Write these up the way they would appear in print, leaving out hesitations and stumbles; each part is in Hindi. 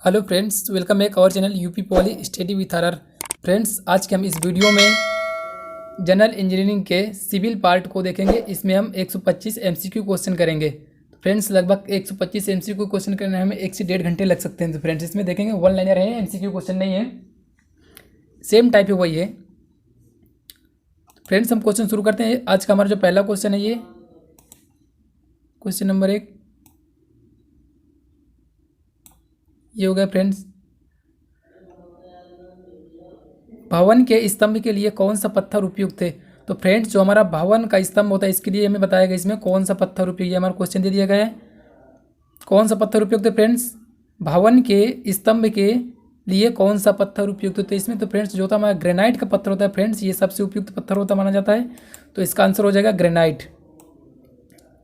Hello friends, welcome back our channel UP poly study with R. Friends, आज के हम इस वीडियो में जनरल इंजीनियरिंग के सिविल पार्ट को देखेंगे। इसमें हम 125 एमसीक्यू क्वेश्चन करेंगे। फ्रेंड्स, लगभग 125 एमसीक्यू क्वेश्चन करने हमें 1 से 1.5 घंटे लग सकते हैं। तो फ्रेंड्स, इसमें देखेंगे वन लाइनर है, एमसीक्यू क्वेश्चन नहीं है, सेम टाइप है वही है। फ्रेंड्स, हम क्वेश्चन शुरू करते हैं। आज का हमारा जो पहला क्वेश्चन है, ये क्वेश्चन नंबर 1 ये हो गया। फ्रेंड्स, भवन के स्तंभ के लिए कौन सा पत्थर उपयुक्त है? तो फ्रेंड्स, जो हमारा भवन का स्तंभ होता है, इसके लिए हमें बताया गया इसमें कौन सा पत्थर उपयुक्त है। हमारा क्वेश्चन दे दिया गया है, कौन सा पत्थर उपयुक्त है। फ्रेंड्स, भवन के स्तंभ के लिए कौन सा पत्थर उपयुक्त होता है इसमें? तो फ्रेंड्स, जो होता है हमारा ग्रेनाइट का पत्थर होता है। फ्रेंड्स, ये सबसे उपयुक्त पत्थर होता माना जाता है, तो इसका आंसर हो जाएगा ग्रेनाइट।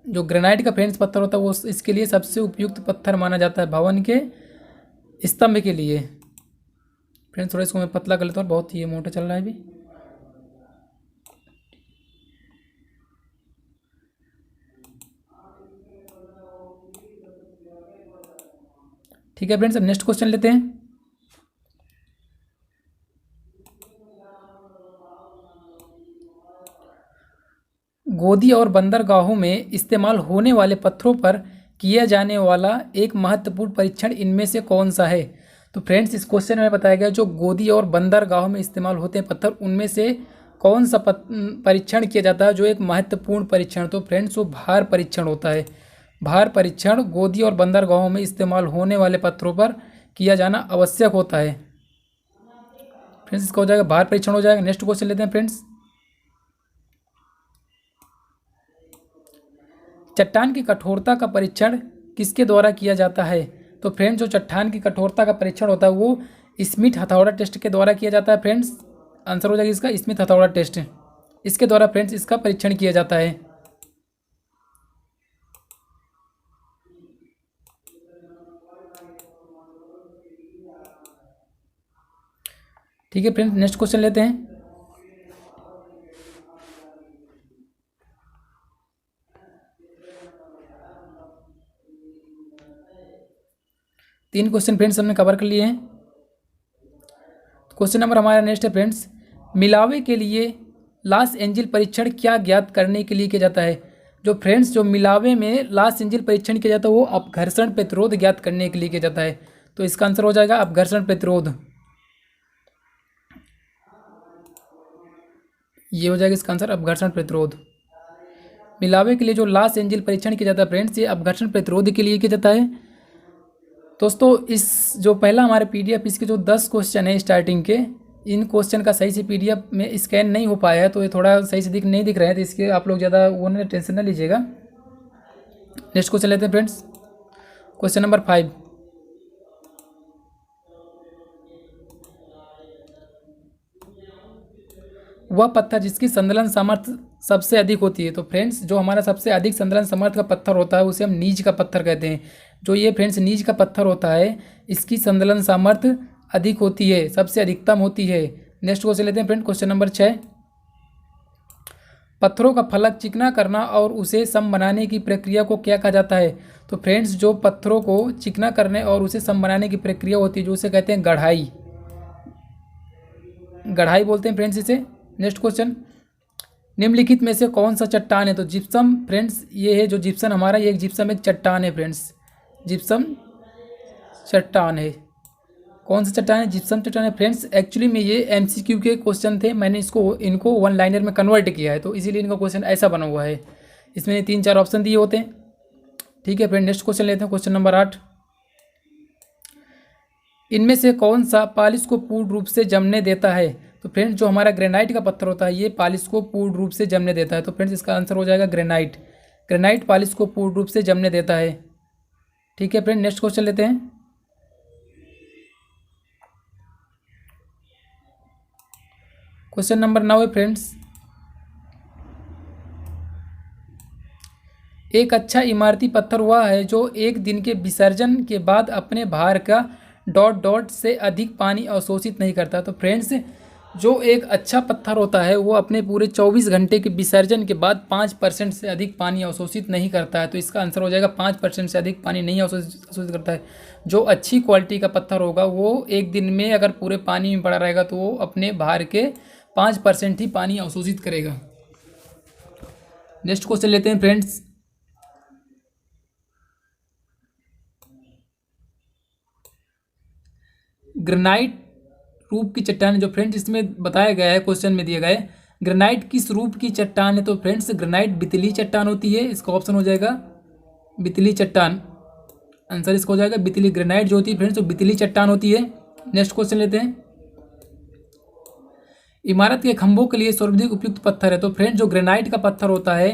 जो ग्रेनाइट का फ्रेंड्स पत्थर होता है वो इसके लिए सबसे उपयुक्त पत्थर माना जाता है भवन के स्तंभ के लिए। फ्रेंड्स, थोड़ा इसको मैं पतला कर लेता हूँ, बहुत ही मोटा चल रहा है अभी। ठीक है फ्रेंड्स, अब नेक्स्ट क्वेश्चन लेते हैं। गोदी और बंदरगाहों में इस्तेमाल होने वाले पत्थरों पर किया जाने वाला एक महत्वपूर्ण परीक्षण इनमें से कौन सा है? तो फ्रेंड्स, इस क्वेश्चन में बताया गया जो गोदी और बंदरगाहों में इस्तेमाल होते हैं पत्थर, उनमें से कौन सा परीक्षण किया जाता है जो एक महत्वपूर्ण परीक्षण? तो फ्रेंड्स, वो भार परीक्षण होता है। भार परीक्षण गोदी और बंदरगाहों में इस्तेमाल होने वाले पत्थरों पर किया जाना आवश्यक होता है। फ्रेंड्स, इसका हो जाएगा भार परीक्षण हो जाएगा। नेक्स्ट क्वेश्चन लेते हैं। फ्रेंड्स, चट्टान की कठोरता का परीक्षण किसके द्वारा किया जाता है? तो फ्रेंड्स, जो चट्टान की कठोरता का परीक्षण होता है वो स्मिथ हथौड़ा टेस्ट के द्वारा किया जाता है। फ्रेंड्स, आंसर हो जाएगा इसका स्मिथ हथौड़ा टेस्ट। इसके द्वारा फ्रेंड्स इसका परीक्षण किया जाता है। ठीक है फ्रेंड्स, नेक्स्ट क्वेश्चन लेते हैं। तीन क्वेश्चन फ्रेंड्स हमने कवर कर लिए हैं। क्वेश्चन नंबर हमारा नेक्स्ट है। फ्रेंड्स, मिलावे के लिए लॉस एंजिल परीक्षण क्या ज्ञात करने के लिए किया जाता है? जो फ्रेंड्स, जो मिलावे में लॉस एंजिल परीक्षण किया जाता है वो अपघर्षण प्रतिरोध ज्ञात करने के लिए किया जाता है। तो इसका आंसर हो जाएगा अपघर्षण प्रतिरोध। ये हो जाएगा इसका आंसर अपघर्षण प्रतिरोध। मिलावे के लिए जो लॉस एंजिल परीक्षण किया जाता है फ्रेंड्स, ये अपघर्षण प्रतिरोध के लिए किया जाता है। दोस्तों, इस जो पहला हमारे पीडीएफ इसके जो 10 क्वेश्चन है स्टार्टिंग के, इन क्वेश्चन का सही से पीडीएफ में स्कैन नहीं हो पाया है, तो ये थोड़ा सही से नहीं दिख रहे हैं, तो इसके आप लोग ज़्यादा वो ना टेंशन ना लीजिएगा। नेक्स्ट क्वेश्चन लेते हैं फ्रेंड्स। क्वेश्चन नंबर 5, वह पत्थर जिसकी संदलन सामर्थ्य सबसे अधिक होती है। तो फ्रेंड्स, जो हमारा सबसे अधिक संदलन सामर्थ्य का पत्थर होता है उसे हम नीज का पत्थर कहते हैं। जो ये फ्रेंड्स नीज का पत्थर होता है, इसकी संदलन सामर्थ्य अधिक होती है, सबसे अधिकतम होती है। नेक्स्ट क्वेश्चन लेते हैं फ्रेंड, क्वेश्चन नंबर 6, पत्थरों का फलक चिकना करना और उसे सम बनाने की प्रक्रिया को क्या कहा जाता है? तो फ्रेंड्स, जो पत्थरों को चिकना करने और उसे सम बनाने की प्रक्रिया होती है, जो उसे कहते हैं गढ़ाई। गढ़ाई बोलते हैं फ्रेंड्स इसे। नेक्स्ट क्वेश्चन, निम्नलिखित में से कौन सा चट्टान है? तो जिप्सम फ्रेंड्स ये है, जो जिप्सम हमारा ये एक जिप्सम एक चट्टान है फ्रेंड्स। जिप्सम चट्टान है। कौन सा चट्टान है? जिप्सम चट्टान है फ्रेंड्स। एक्चुअली में ये एमसीक्यू के क्वेश्चन थे, मैंने इनको वन लाइनर में कन्वर्ट किया है, तो इसीलिए इनका क्वेश्चन ऐसा बना हुआ है। इसमें 3-4 ऑप्शन दिए होते हैं। ठीक है फ्रेंड, नेक्स्ट क्वेश्चन लेते हैं। क्वेश्चन नंबर 8, इनमें से कौन सा पालिश को पूर्ण रूप से जमने देता है? तो फ्रेंड्स, जो हमारा ग्रेनाइट का पत्थर होता है ये पालिश को पूर्ण रूप से जमने देता है। तो फ्रेंड्स, इसका आंसर हो जाएगा ग्रेनाइट। ग्रेनाइट पालिश को पूर्ण रूप से जमने देता है। ठीक है फ्रेंड, नेक्स्ट क्वेश्चन लेते हैं। क्वेश्चन नंबर 9 है फ्रेंड्स, एक अच्छा इमारती पत्थर वह है जो एक दिन के विसर्जन के बाद अपने भार का ... से अधिक पानी अवशोषित नहीं करता। तो फ्रेंड्स, जो एक अच्छा पत्थर होता है वो अपने पूरे 24 घंटे के विसर्जन के बाद 5% से अधिक पानी अवशोषित नहीं करता है। तो इसका आंसर हो जाएगा 5% से अधिक पानी नहीं अवशोषित करता है। जो अच्छी क्वालिटी का पत्थर होगा वो एक दिन में अगर पूरे पानी में पड़ा रहेगा तो वो अपने भार के 5% ही पानी अवशोषित करेगा। नेक्स्ट क्वेश्चन लेते हैं फ्रेंड्स। ग्रेनाइट रूप की चट्टान जो फ्रेंड्स इसमें बताया गया है, क्वेश्चन में दिया गया है ग्रेनाइट किस रूप की चट्टान है। तो फ्रेंड्स ग्रेनाइट बितली चट्टान होती है, इसका ऑप्शन हो जाएगा बितली चट्टान। आंसर इसका हो जाएगा बितली। ग्रेनाइट जो होती है फ्रेंड्स वो बितली चट्टान होती है। नेक्स्ट क्वेश्चन लेते हैं। इमारत के खंभों के लिए सर्वाधिक उपयुक्त पत्थर है। तो फ्रेंड्स जो ग्रेनाइट का पत्थर होता है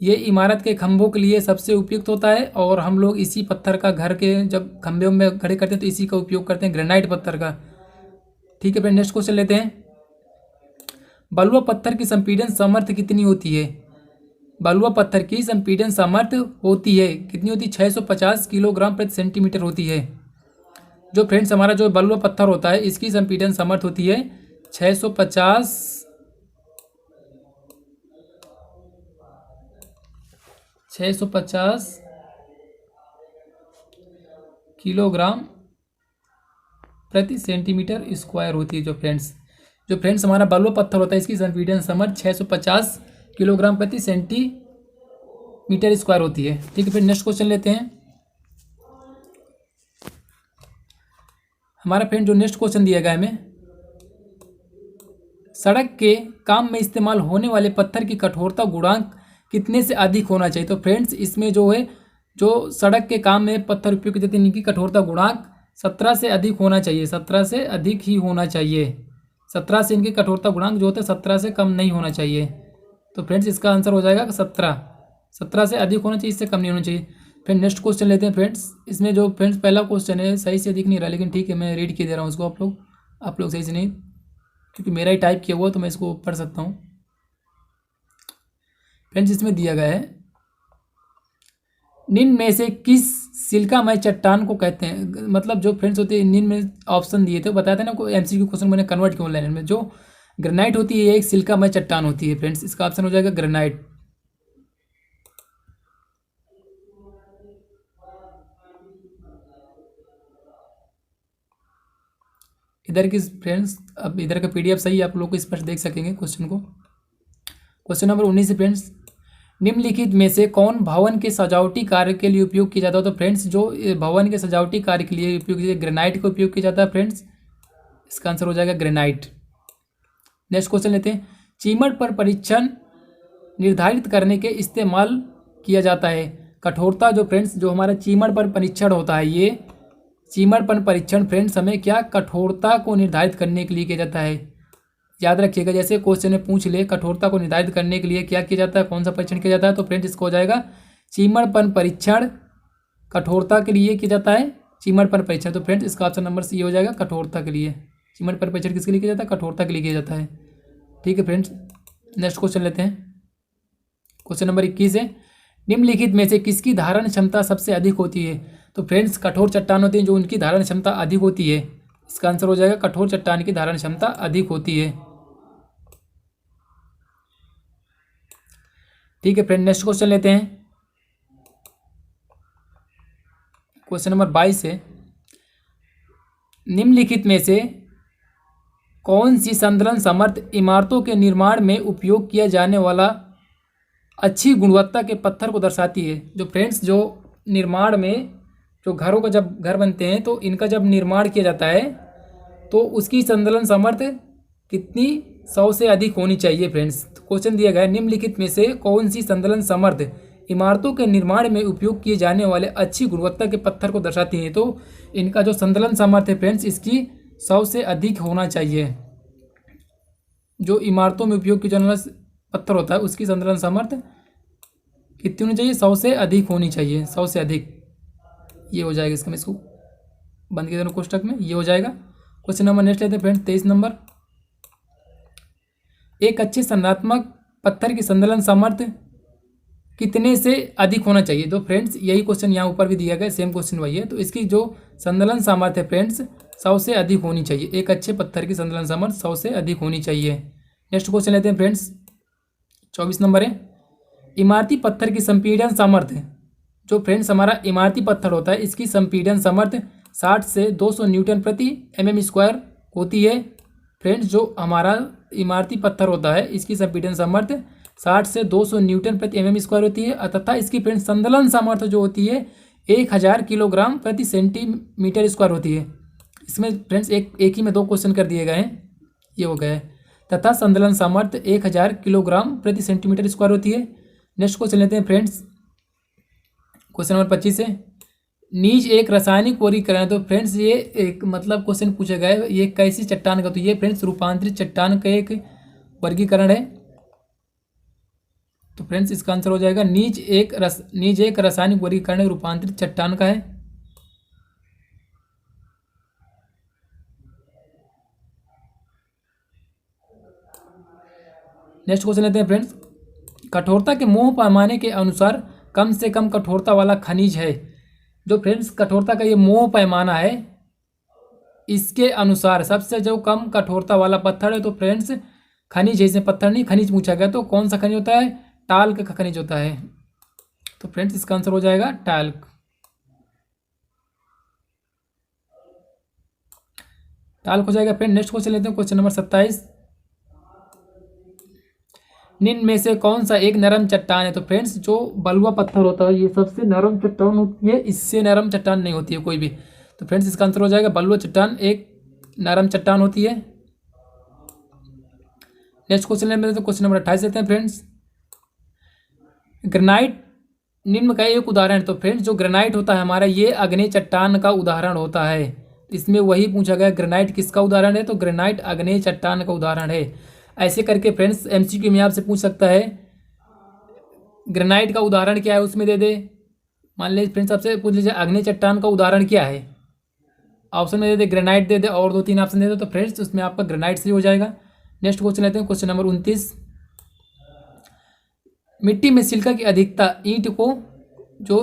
ये इमारत के खंभों के लिए सबसे उपयुक्त होता है और हम लोग इसी पत्थर का घर के जब खंभे में खड़े करते हैं तो इसी का उपयोग करते हैं, ग्रेनाइट पत्थर का। ठीक है फ्रेंड, नेक्स्ट क्वेश्चन लेते हैं। बलुआ पत्थर की संपीड़न सामर्थ्य कितनी होती है। बलुआ पत्थर की संपीड़न सामर्थ्य होती है कितनी होती है 650 किलोग्राम प्रति सेंटीमीटर होती है। जो फ्रेंड्स हमारा जो बलुआ पत्थर होता है इसकी संपीड़न सामर्थ्य होती है 650 किलोग्राम प्रति सेंटीमीटर स्क्वायर होती है। जो फ्रेंड्स हमारा बलुआ पत्थर होता है इसकी संपीड़न सामर्थ्य 650 किलोग्राम प्रति सेंटीमीटर स्क्वायर होती है। ठीक है, फिर नेक्स्ट क्वेश्चन लेते हैं। हमारा फ्रेंड जो नेक्स्ट क्वेश्चन दिया गया है हमें, सड़क के काम में इस्तेमाल होने वाले पत्थर की कठोरता गुणांक कितने से अधिक होना चाहिए। तो फ्रेंड्स इसमें जो है जो सड़क के काम में पत्थर उपयोग किए जाते हैं इनकी कठोरता गुणांक 17 से अधिक होना चाहिए। 17 से अधिक ही होना चाहिए। 17 से इनकी कठोरता गुणांक जो होता है 17 से कम नहीं होना चाहिए। तो फ्रेंड्स इसका आंसर हो जाएगा 17 से अधिक होना चाहिए, इससे कम नहीं होना चाहिए। फिर नेक्स्ट क्वेश्चन लेते हैं फ्रेंड्स। इसमें जो फ्रेंड्स पहला क्वेश्चन है सही से दिख नहीं रहा, लेकिन ठीक है मैं रीड किए दे रहा हूँ उसको। आप लोग सही से नहीं, क्योंकि मेरा ही टाइप किया हुआ तो मैं इसको पढ़ सकता हूँ। फ्रेंड्स इसमें दिया गया है निम्न में से किस सिलिकामय चट्टान को कहते हैं। मतलब जो फ्रेंड्स होते हैं निम्न में ऑप्शन दिए थे बताया था ना, कोई एमसीक्यू क्वेश्चन मैंने कन्वर्ट किया ऑनलाइन में। जो ग्रेनाइट होती है एक सिलिकामय चट्टान होती है फ्रेंड्स, इसका ऑप्शन हो जाएगा ग्रेनाइट। इधर की फ्रेंड्स अब इधर का पीडीएफ सही है, आप लोग को स्पष्ट देख सकेंगे क्वेश्चन को। क्वेश्चन नंबर 19 से फ्रेंड्स, निम्नलिखित में से कौन भवन के सजावटी कार्य के लिए उपयोग किया जाता है। तो फ्रेंड्स जो भवन के सजावटी कार्य के लिए उपयोग किया ग्रेनाइट का उपयोग किया जाता है फ्रेंड्स, इसका आंसर हो जाएगा ग्रेनाइट। नेक्स्ट क्वेश्चन लेते हैं। चीमड़ पर परीक्षण निर्धारित करने के इस्तेमाल किया जाता है कठोरता। जो फ्रेंड्स जो हमारा चीमड़ पर परीक्षण होता है ये चीमड़ पर परीक्षण फ्रेंड्स हमें क्या कठोरता को निर्धारित करने के लिए किया जाता है। याद रखिएगा, जैसे क्वेश्चन में पूछ ले कठोरता को निर्धारित करने के लिए क्या किया जाता है, कौन सा परीक्षण किया जाता है। तो फ्रेंड्स इसको हो जाएगा चीमड़पन परीक्षण कठोरता के लिए किया जाता है, चीमड़पन परीक्षण। तो फ्रेंड्स इसका ऑप्शन नंबर सी हो जाएगा कठोरता के लिए। चीमड़पन परीक्षण किसके लिए किया जाता है, कठोरता के लिए किया जाता है। ठीक है फ्रेंड्स, नेक्स्ट क्वेश्चन लेते हैं। क्वेश्चन नंबर 21 है, निम्नलिखित में से किसकी धारण क्षमता सबसे अधिक होती है। तो फ्रेंड्स कठोर चट्टान होती है जो उनकी धारण क्षमता अधिक होती है, इसका आंसर हो जाएगा कठोर चट्टान की धारण क्षमता अधिक होती है। ठीक है फ्रेंड, नेक्स्ट क्वेश्चन लेते हैं। क्वेश्चन नंबर 22 है, निम्नलिखित में से कौन सी संदलन समर्थ इमारतों के निर्माण में उपयोग किया जाने वाला अच्छी गुणवत्ता के पत्थर को दर्शाती है। जो फ्रेंड्स जो निर्माण में जो घरों का जब घर बनते हैं तो इनका जब निर्माण किया जाता है तो उसकी संदलन सामर्थ्य कितनी 100 से अधिक होनी चाहिए। फ्रेंड्स क्वेश्चन दिया गया है निम्नलिखित में से कौन सी संदलन सामर्थ्य इमारतों के निर्माण में उपयोग किए जाने वाले अच्छी गुणवत्ता के पत्थर को दर्शाती है। तो इनका जो संदलन सामर्थ्य फ्रेंड्स इसकी 100 से अधिक होना चाहिए। जो इमारतों में उपयोग किया जाने वाला पत्थर होता है उसकी संदलन सामर्थ्य कितनी होनी चाहिए, 100 से अधिक होनी चाहिए। 100 से अधिक ये हो जाएगा। इसका मैं इसको बंद किया दोनों कोष्टक में, ये हो जाएगा। क्वेश्चन नंबर नेक्स्ट लेते हैं फ्रेंड्स 23 नंबर, एक अच्छे संरचनात्मक पत्थर की संदलन सामर्थ्य कितने से अधिक होना चाहिए। तो फ्रेंड्स यही क्वेश्चन यहाँ ऊपर भी दिया गया, सेम क्वेश्चन वही है। तो इसकी जो संदलन सामर्थ्य फ्रेंड्स 100 से अधिक होनी चाहिए। एक अच्छे पत्थर की संतुलन सामर्थ्य 100 से अधिक होनी चाहिए। नेक्स्ट क्वेश्चन लेते हैं फ्रेंड्स, 24 नंबर है, इमारती पत्थर की संपीड़न सामर्थ्य, जो फ्रेंड्स हमारा इमारती पत्थर होता है इसकी संपीड़न सामर्थ्य 60 से 200 न्यूटन प्रति mm² होती है। फ्रेंड्स जो हमारा इमारती पत्थर होता है इसकी संपीड़न सामर्थ्य 60 से 200 न्यूटन प्रति mm² होती है, तथा इसकी फ्रेंड्स संदलन सामर्थ्य जो होती है 1000 किलोग्राम प्रति सेंटीमीटर² होती है। इसमें फ्रेंड्स एक ही में 2 क्वेश्चन कर दिए गए हैं, ये हो गया है। तथा संदलन सामर्थ्य 1000 किलोग्राम प्रति सेंटीमीटर² होती है। नेक्स्ट क्वेश्चन लेते हैं फ्रेंड्स, क्वेश्चन नंबर 25 है, नीज एक रासायनिक वर्गीकरण है। तो फ्रेंड्स ये एक मतलब क्वेश्चन पूछा गया है, ये कैसी चट्टान का, तो ये फ्रेंड्स रूपांतरित चट्टान का एक वर्गीकरण है। तो फ्रेंड्स इसका आंसर हो जाएगा नीज एक रासायनिक वर्गीकरण रूपांतरित चट्टान का है। नेक्स्ट क्वेश्चन लेते हैं फ्रेंड्स, कठोरता के मोह पैमाने के अनुसार कम से कम कठोरता वाला खनिज है। जो फ्रेंड्स कठोरता का ये मोह पैमाना है, इसके अनुसार सबसे जो कम कठोरता वाला पत्थर है, तो फ्रेंड्स खनिज है, इसमें पत्थर नहीं खनिज पूछा गया, तो कौन सा खनिज होता है, टाल्क का खनिज होता है। तो फ्रेंड्स इसका आंसर हो जाएगा टाल्क। टाल्क हो जाएगा फ्रेंड। नेक्स्ट क्वेश्चन लेते हैं, क्वेश्चन नंबर 27, निम्न में से कौन सा एक नरम चट्टान है। तो फ्रेंड्स जो बलुआ पत्थर होता है ये सबसे नरम चट्टान होती है, इससे नरम चट्टान नहीं होती है कोई भी। तो फ्रेंड्स इसका आंसर हो जाएगा बलुआ चट्टान एक नरम चट्टान होती है। नेक्स्ट क्वेश्चन लेते हैं, क्वेश्चन नंबर 28 लेते हैं फ्रेंड्स, ग्रेनाइट निम्न का एक उदाहरण है। तो फ्रेंड्स जो ग्रेनाइट होता है हमारा ये अग्नि चट्टान का उदाहरण होता है। इसमें वही पूछा गया ग्रेनाइट किसका उदाहरण है, तो ग्रेनाइट अग्नि चट्टान का उदाहरण है। ऐसे करके फ्रेंड्स एमसीक्यू में आपसे पूछ सकता है ग्रेनाइट का उदाहरण क्या है, उसमें दे दे। मान लीजिए फ्रेंड्स आपसे पूछ लीजिए अग्नि चट्टान का उदाहरण क्या है, ऑप्शन में दे दे ग्रेनाइट दे दे और 2-3 ऑप्शन दे दे, तो फ्रेंड्स उसमें आपका ग्रेनाइट से हो जाएगा। नेक्स्ट क्वेश्चन लेते हैं, क्वेश्चन नंबर 29, मिट्टी में सिलिका की अधिकता ईंट को, जो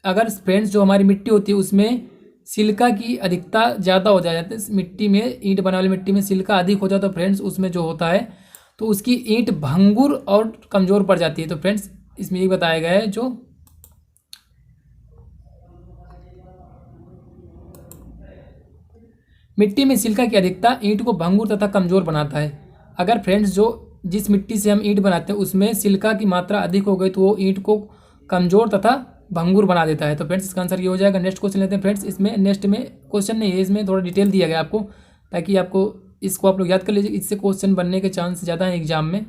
अगर फ्रेंड्स जो हमारी मिट्टी होती है उसमें सिलिका की अधिकता ज़्यादा हो जाती है, मिट्टी में ईंट बनाने वाली मिट्टी में सिलिका अधिक हो जाता है, तो फ्रेंड्स उसमें जो होता है तो उसकी ईंट भंगुर और कमज़ोर पड़ जाती है। तो फ्रेंड्स इसमें ये बताया गया है जो मिट्टी में सिलिका की अधिकता ईंट को भंगुर तथा कमज़ोर बनाता है। अगर फ्रेंड्स जो जिस मिट्टी से हम ईंट बनाते हैं उसमें सिलिका की मात्रा अधिक हो गई तो वो ईंट को कमज़ोर तथा भंगुर बना देता है। तो फ्रेंड्स इसका आंसर ये हो जाएगा। नेक्स्ट क्वेश्चन लेते हैं फ्रेंड्स, इसमें नेक्स्ट में क्वेश्चन नहीं है, इसमें थोड़ा डिटेल दिया गया आपको, ताकि आपको इसको आप लोग याद कर लीजिए, इससे क्वेश्चन बनने के चांस ज़्यादा हैं एग्जाम में।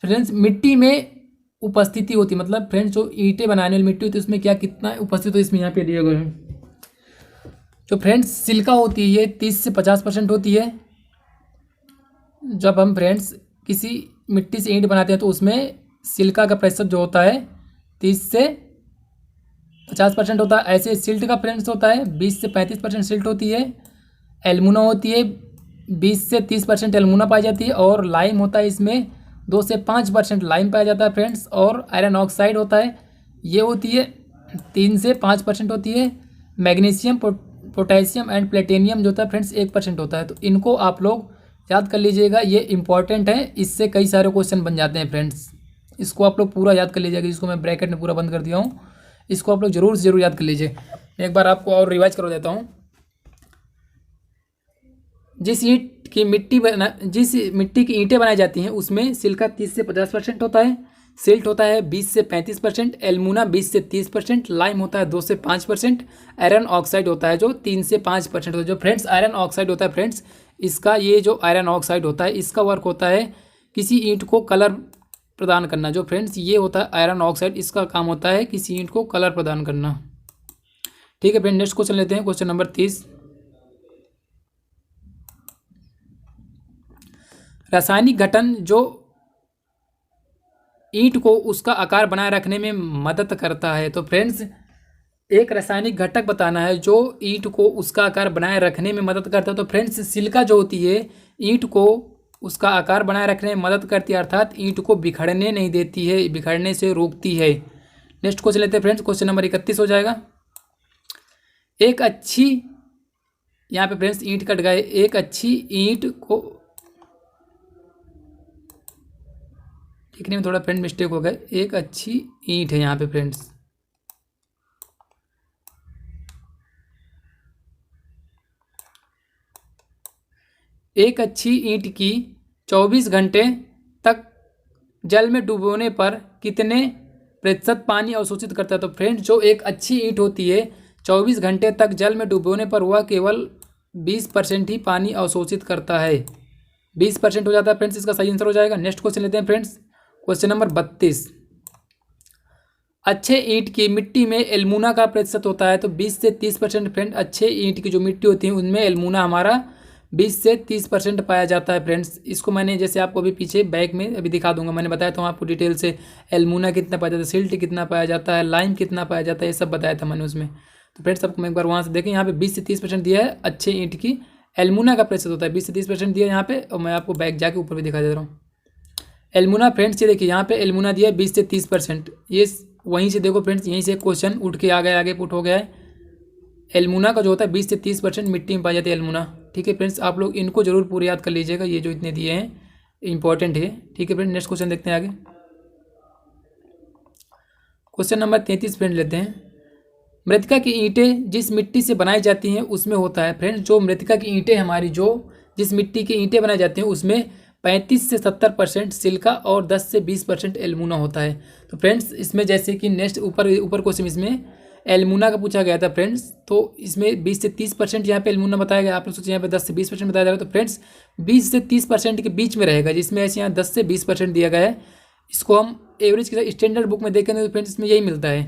फ्रेंड्स मिट्टी में उपस्थिति होती है, मतलब फ्रेंड्स जो ईंटें बनाने वाली मिट्टी होती है उसमें क्या कितना उपस्थित हो, इसमें यहाँ पे दिए गए हैं। जो फ्रेंड्स सिलिका होती है ये 30 से 50% होती है। जब हम फ्रेंड्स किसी मिट्टी से ईंट बनाते हैं तो उसमें सिलिका का प्रतिशत जो होता है 30 से 50% होता है। ऐसे सिल्ट का फ्रेंड्स होता है 20 से 35% सिल्ट होती है। एल्मुना होती है 20 से 30% एल्मुना पाई जाती है। और लाइम होता है, इसमें 2 से 5% लाइम पाया जाता है फ्रेंड्स। और आयरन ऑक्साइड होता है, ये होती है 3 से 5% होती है। मैग्नीशियम, पोटेशियम एंड प्लेटिनियम जो होता है फ्रेंड्स 1% होता है। तो इनको आप लोग याद कर लीजिएगा, ये इंपॉर्टेंट है, इससे कई सारे क्वेश्चन बन जाते हैं फ्रेंड्स। इसको आप लोग पूरा याद कर लीजिएगा, जिसको मैं ब्रैकेट में पूरा बंद कर दिया हूँ, इसको आप लोग जरूर से जरूर याद कर लीजिए। एक बार आपको और रिवाइज करवा देता हूँ। जिस मिट्टी की ईंटें बनाई जाती हैं उसमें सिलिका 30 से 50% होता है, सिल्ट होता है 20 से 35%, एल्मुना 20 से 30%, लाइम होता है 2 से 5%, आयरन ऑक्साइड होता है जो 3 से 5% होता है। जो फ्रेंड्स आयरन ऑक्साइड होता है फ्रेंड्स, इसका ये जो आयरन ऑक्साइड होता है इसका वर्क होता है किसी ईंट को कलर प्रदान करना। जो फ्रेंड्स ये होता है आयरन ऑक्साइड, इसका काम होता है किसी ईंट को कलर प्रदान करना। ठीक है फ्रेंड, नेक्स्ट क्वेश्चन लेते हैं, क्वेश्चन नंबर 30। रासायनिक गठन जो ईंट को उसका आकार बनाए रखने में मदद करता है। तो फ्रेंड्स एक रासायनिक घटक बताना है जो ईंट को उसका आकार बनाए रखने में मदद करता है। तो फ्रेंड्स सिलिका जो होती है ईंट को उसका आकार बनाए रखने में मदद करती है, अर्थात ईंट को बिखरने नहीं देती है, बिखरने से रोकती है। नेक्स्ट क्वेश्चन लेते हैं फ्रेंड्स, क्वेश्चन नंबर 31 हो जाएगा। एक अच्छी, यहाँ पे फ्रेंड्स ईंट कट गए, एक अच्छी ईंट को लिखने में थोड़ा फ्रेंड मिस्टेक हो गया, एक अच्छी ईंट है यहाँ पे फ्रेंड्स, एक अच्छी ईंट की 24 घंटे तक जल में डुबोने पर कितने प्रतिशत पानी अवशोषित करता है। तो फ्रेंड्स जो एक अच्छी ईंट होती है 24 घंटे तक जल में डुबोने पर वह केवल 20% ही पानी अवशोषित करता है। 20% हो जाता है फ्रेंड्स, इसका सही आंसर हो जाएगा। नेक्स्ट क्वेश्चन लेते हैं फ्रेंड्स, क्वेश्चन नंबर 32। अच्छे ईंट की मिट्टी में एल्मुना का प्रतिशत होता है तो 20 से 30% फ्रेंड। अच्छे ईंट की जो मिट्टी होती है उनमें एल्मुना हमारा 20 से 30% पाया जाता है फ्रेंड्स। इसको मैंने जैसे आपको अभी पीछे बैक में अभी दिखा दूंगा, मैंने बताया था आपको डिटेल से, एल्मुना कितना पाया जाता है, सिल्ट कितना पाया जाता है, लाइम कितना पाया जाता है, ये सब बताया था मैंने उसमें। तो फ्रेंड्स आपको मैं एक बार वहाँ से देखें, यहाँ पे 20 से 30% दिया है अच्छे ईंट की एल्मुना का प्रतिशत होता है, 20 से 30% दिया है यहाँ पे। और मैं आपको बैक जाके ऊपर भी दिखा दे रहा हूँ एल्मुना फ्रेंड्स। ये देखिए यहाँ पे एल्मुना दिया है 20 से 30%। ये वहीं से देखो फ्रेंड्स, यहीं से एक क्वेश्चन उठ के आ गया, आगे पुट हो गया है। एल्मुना का जो होता है 20 से 30% मिट्टी में पाई जाती है एल्मुना। ठीक है फ्रेंड्स, आप लोग इनको जरूर पूरे याद कर लीजिएगा, ये जो इतने दिए हैं इंपॉर्टेंट है। ठीक है फ्रेंड, नेक्स्ट क्वेश्चन देखते हैं आगे। क्वेश्चन नंबर 33 फ्रेंड लेते हैं। मृतिका की ईंटें जिस मिट्टी से बनाई जाती हैं उसमें होता है फ्रेंड्स, जो मृतिका की ईंटें हमारी जो जिस मिट्टी की ईंटें बनाई जाती हैं उसमें 35 से 70% सिलिका और 10 से 20% एल्मुना होता है। तो फ्रेंड्स इसमें जैसे कि नेक्स्ट ऊपर क्वेश्चन इसमें एल्मुना का पूछा गया था फ्रेंड्स, तो इसमें 20 से 30% यहाँ पे एल्मुना बताया गया, आप लोग सोचिए यहाँ पे 10 से 20% बताया जा रहा है। तो फ्रेंड्स 20 से 30% के बीच में रहेगा, जिसमें ऐसे यहाँ 10 से 20% दिया गया है। इसको हम एवरेज के साथ स्टैंडर्ड बुक में देखेंगे तो फ्रेंड्स इसमें यही मिलता है।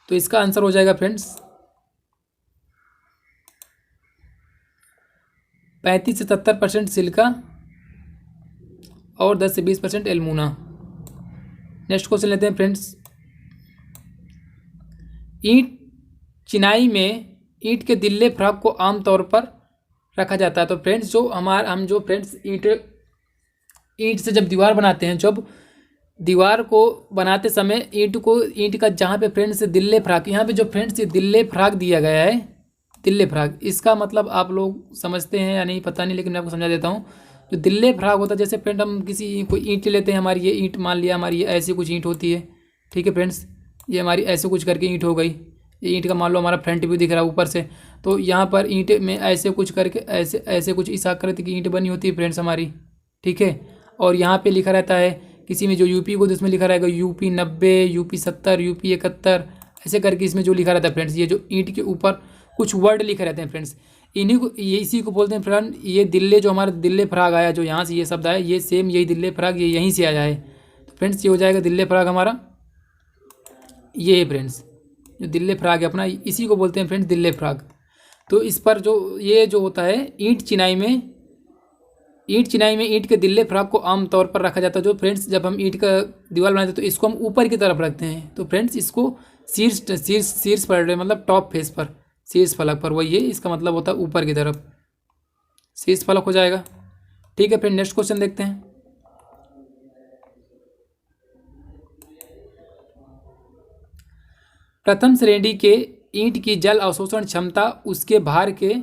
तो इसका आंसर हो जाएगा फ्रेंड्स 35 से 70% सिलिका और 10 से 20% एल्मुना। नेक्स्ट क्वेश्चन लेते हैं फ्रेंड्स। ईंट चिनाई में ईंट के दिल्ले फ्राक को आमतौर पर रखा जाता है। तो फ्रेंड्स जो हम जो फ्रेंड्स ईंट से जब दीवार बनाते हैं, जब दीवार को बनाते समय ईंट का जहाँ पे फ्रेंड्स दिल्ले फ्राक, यहाँ पे जो फ्रेंड्स ये दिल्ले फ्राक दिया गया है, दिल्ले फ्राक, इसका मतलब आप लोग समझते हैं या नहीं पता नहीं, लेकिन मैं आपको समझा देता हूँ। जो दिल्ले फ्राक होता है, जैसे फ्रेंड हम किसी कोई ईंट लेते हैं, हमारी ये ईंट मान लिया हमारी ये ऐसी कुछ ईंट होती है। ठीक है फ्रेंड्स, ये हमारी ऐसे कुछ करके ईंट हो गई, ये ईंट का मान लो हमारा फ्रंट व्यू दिख रहा है ऊपर से, तो यहाँ पर ईंट में ऐसे कुछ करके ऐसे ऐसे कुछ इस आकृति की ईंट बनी होती है फ्रेंड्स हमारी। ठीक है, और यहाँ पे लिखा रहता है किसी में जो यूपी को, तो इसमें लिखा रहेगा यूपी 90, यूपी 70, यूपी 71, ऐसे करके इसमें जो लिखा रहता है फ्रेंड्स, ये जो ईंट के ऊपर कुछ वर्ड लिखे रहते हैं फ्रेंड्स, इन्हीं को ये इसी को बोलते हैं फ्रेंड। ये दिल्ले जो हमारा दिल्ले फ्राग आया, जो यहाँ से ये शब्द आया, ये सेम यही दिल्ले फ्राग ये यहीं से आया है। तो फ्रेंड्स ये हो जाएगा दिल्ले फ्राग हमारा, ये है फ्रेंड्स जो दिल्ले फ्राग है अपना, इसी को बोलते हैं फ्रेंड्स दिल्ले फ्राग। तो इस पर जो ये जो होता है ईंट चिनाई में ईंट के दिल्ले फ्राक को आमतौर पर रखा जाता है। जो फ्रेंड्स जब हम ईंट का दीवार बनाते हैं तो इसको हम ऊपर की तरफ रखते हैं, तो फ्रेंड्स इसको शीर्ष पर मतलब टॉप फेस पर, शीर्ष फलक पर, वही है इसका मतलब होता है ऊपर की तरफ, शीर्ष फलक हो जाएगा। ठीक है, फिर नेक्स्ट क्वेश्चन देखते हैं। प्रथम श्रेणी के ईंट की जल अवशोषण क्षमता उसके भार के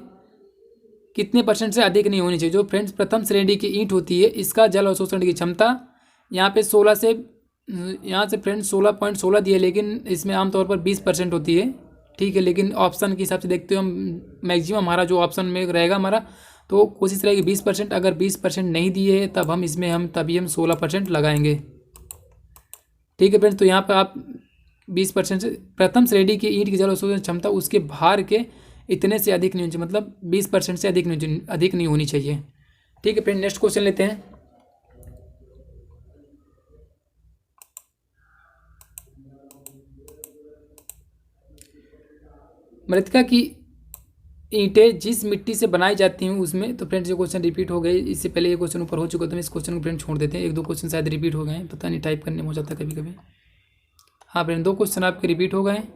कितने % से अधिक नहीं होनी चाहिए। जो फ्रेंड्स प्रथम श्रेणी की ईंट होती है इसका जल अवशोषण की क्षमता यहाँ पे 16 से यहाँ से फ्रेंड्स 16.16 दी है, लेकिन इसमें आमतौर पर 20% होती है। ठीक है, लेकिन ऑप्शन के हिसाब से देखते हो हम, मैक्सिमम हमारा जो ऑप्शन में रहेगा हमारा, तो कोशिश रहेगी 20%। अगर 20% नहीं दिए है तब हम इसमें तभी हम 16% लगाएंगे। ठीक है फ्रेंड्स, तो यहाँ पर आप 20% से प्रथम श्रेणी की ईंट की जल अवशोषण क्षमता उसके भार के इतने से अधिक नहीं होनी चाहिए, मतलब 20% से अधिक नहीं होनी चाहिए। ठीक है फ्रेंड, नेक्स्ट क्वेश्चन लेते हैं। मृतिका की ईंटें जिस मिट्टी से बनाई जाती हैं उसमें, तो फ्रेंड्स ये क्वेश्चन रिपीट हो गए, इससे पहले ये क्वेश्चन ऊपर हो चुका था, इस क्वेश्चन को फ्रेंड छोड़ देते हैं। 1-2 क्वेश्चन शायद रिपीट हो गए हैं, पता नहीं टाइप करने में हो जाता है कभी कभी। हाँ फ्रेंड, 2 क्वेश्चन आपके रिपीट हो गए हैं।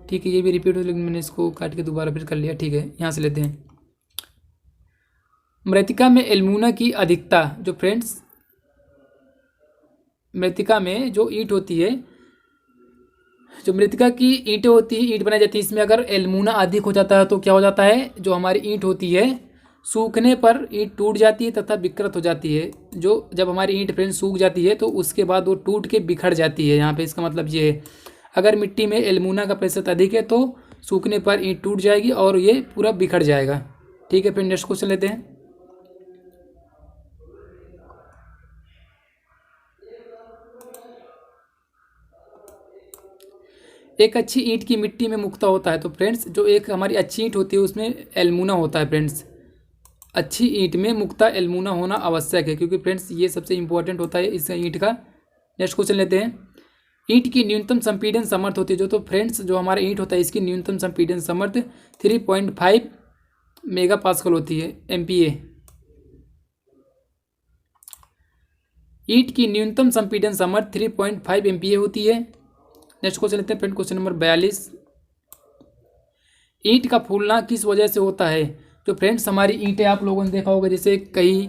ठीक है, ये भी रिपीट हो, लेकिन मैंने इसको काट के दोबारा फिर कर लिया। ठीक है, यहाँ से लेते हैं। मृतिका में एल्मुना की अधिकता, जो फ्रेंड्स मृतिका में जो ईंट होती है जो मृतिका की ईंटें होती हैं, ईंट बनाई जाती है, इसमें अगर एल्मुना अधिक हो जाता है तो क्या हो जाता है, जो हमारी ईंट होती है सूखने पर ईंट टूट जाती है तथा विकृत हो जाती है। जो जब हमारी ईंट फ्रेंड सूख जाती है तो उसके बाद वो टूट के बिखर जाती है। यहाँ पे इसका मतलब ये है, अगर मिट्टी में एल्मुना का प्रतिशत अधिक है तो सूखने पर ईंट टूट जाएगी और ये पूरा बिखर जाएगा। ठीक है फ्रेंड, नेक्स्ट क्वेश्चन लेते हैं। एक अच्छी ईंट की मिट्टी में मुक्ता होता है। तो फ्रेंड्स जो एक हमारी अच्छी ईंट होती है उसमें एल्मुना होता है। फ्रेंड्स अच्छी ईंट में मुक्ता एल्मुना होना आवश्यक है, क्योंकि फ्रेंड्स ये सबसे इंपॉर्टेंट होता है इस ईंट का। नेक्स्ट क्वेश्चन लेते हैं। ईंट की न्यूनतम संपीड़न सामर्थ्य होती है जो, तो फ्रेंड्स जो हमारा ईंट होता है इसकी न्यूनतम संपीड़न सामर्थ्य 3.5 मेगा पास्कल होती है, MPa। ईंट की न्यूनतम संपीड़न सामर्थ्य 3.5 MPa होती है। नेक्स्ट क्वेश्चन लेते हैं फ्रेंड, क्वेश्चन नंबर 42। ईंट का फूलना किस वजह से होता है। तो फ्रेंड्स हमारी ईंटें आप लोगों ने देखा होगा, जैसे कहीं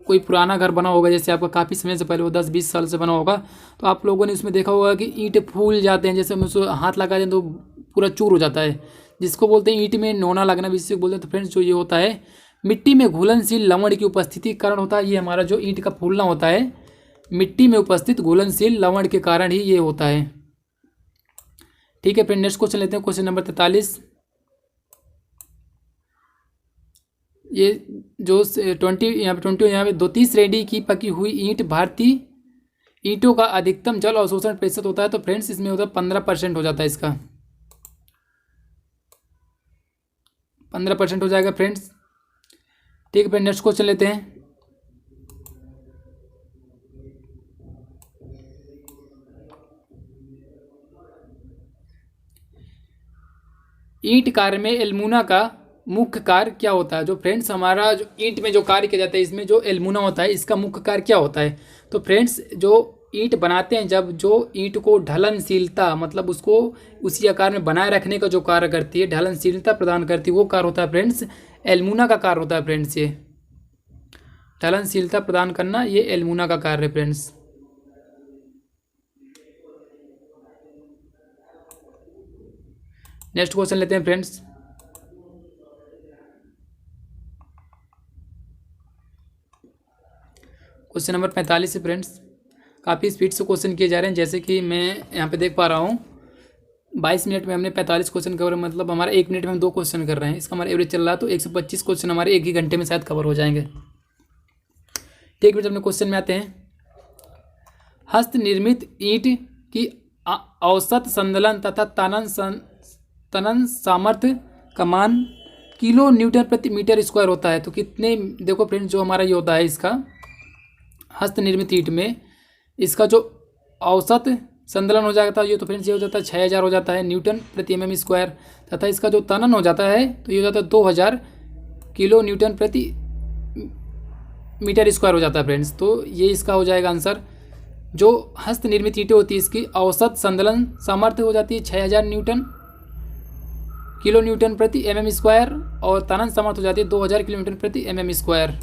कोई पुराना घर बना होगा, जैसे आपका काफ़ी समय से पहले वो 10-20 साल से बना होगा, तो आप लोगों ने उसमें देखा होगा कि ईंटें फूल जाते हैं, जैसे हम उसको हाथ लगा दें तो पूरा चूर हो जाता है, जिसको बोलते हैं ईंट में नोना लगना भी इससे बोलते हैं। तो फ्रेंड्स जो ये होता है मिट्टी में घुलनशील लवण की उपस्थिति के कारण होता है। ये हमारा जो ईंट का फूलना होता है मिट्टी में उपस्थित घुलनशील लवण के कारण ही ये होता है। ठीक है फ्रेंड, नेक्स्ट क्वेश्चन लेते हैं, क्वेश्चन नंबर 43। ये जो 20 यहाँ पे 20 यहाँ पे 32 श्रेणी की पकी हुई ईंट भारतीय ईंटों का अधिकतम जल अवशोषण प्रतिशत होता है। तो फ्रेंड्स इसमें होता है 15% हो जाता है, इसका 15% हो जाएगा फ्रेंड्स। ठीक है फ्रेंड, नेक्स्ट क्वेश्चन लेते हैं। ईंट कार्य में एल्मुना का मुख्य कार्य क्या होता है। जो फ्रेंड्स हमारा जो ईंट में जो कार्य किया जाता है इसमें जो एल्मुना होता है इसका मुख्य कार्य क्या होता है। तो फ्रेंड्स जो ईंट बनाते हैं, जब जो ईंट को ढलनशीलता मतलब उसको उसी आकार में बनाए रखने का जो कार्य करती है, ढलनशीलता प्रदान करती है, वो कार्य होता है फ्रेंड्स एल्मुना का कार्य होता है। फ्रेंड्स ये ढलनशीलता प्रदान करना ये एल्मुना का कार्य है फ्रेंड्स। नेक्स्ट क्वेश्चन लेते हैं फ्रेंड्स। क्वेश्चन नंबर 45 है फ्रेंड्स। काफ़ी स्पीड से क्वेश्चन किए जा रहे हैं, जैसे कि मैं यहाँ पे देख पा रहा हूँ 22 मिनट में हमने 45 क्वेश्चन कवर, मतलब हमारा 1 मिनट में हम 2 क्वेश्चन कर रहे हैं, इसका हमारा एवरेज चल रहा है तो 125 क्वेश्चन हमारे 1 ही घंटे में शायद कवर हो जाएंगे। ठीक है, अपने क्वेश्चन में आते हैं। हस्त निर्मित ईंट की औसत संदलन तथा तनन सामर्थ्य का मान किलो न्यूटन प्रति मीटर स्क्वायर होता है। तो कितने, देखो फ्रेंड्स जो हमारा ये होता है इसका हस्त निर्मित ईंट में इसका जो औसत संदलन हो जाता है ये तो फ्रेंड्स ये हो जाता है 6000 हो जाता है न्यूटन प्रति mm स्क्वायर, तथा इसका जो तनन हो जाता है तो ये हो जाता है 2000 किलो न्यूटन प्रति मीटर स्क्वायर हो जाता है फ्रेंड्स। तो ये इसका हो जाएगा आंसर। जो हस्त निर्मित ईंटें होती है इसकी औसत संदलन सामर्थ्य हो जाती है 6000 किलो न्यूटन प्रति mm स्क्वायर और तनन सामर्थ्य हो जाती है 2000 किलो न्यूटन प्रति mm स्क्वायर।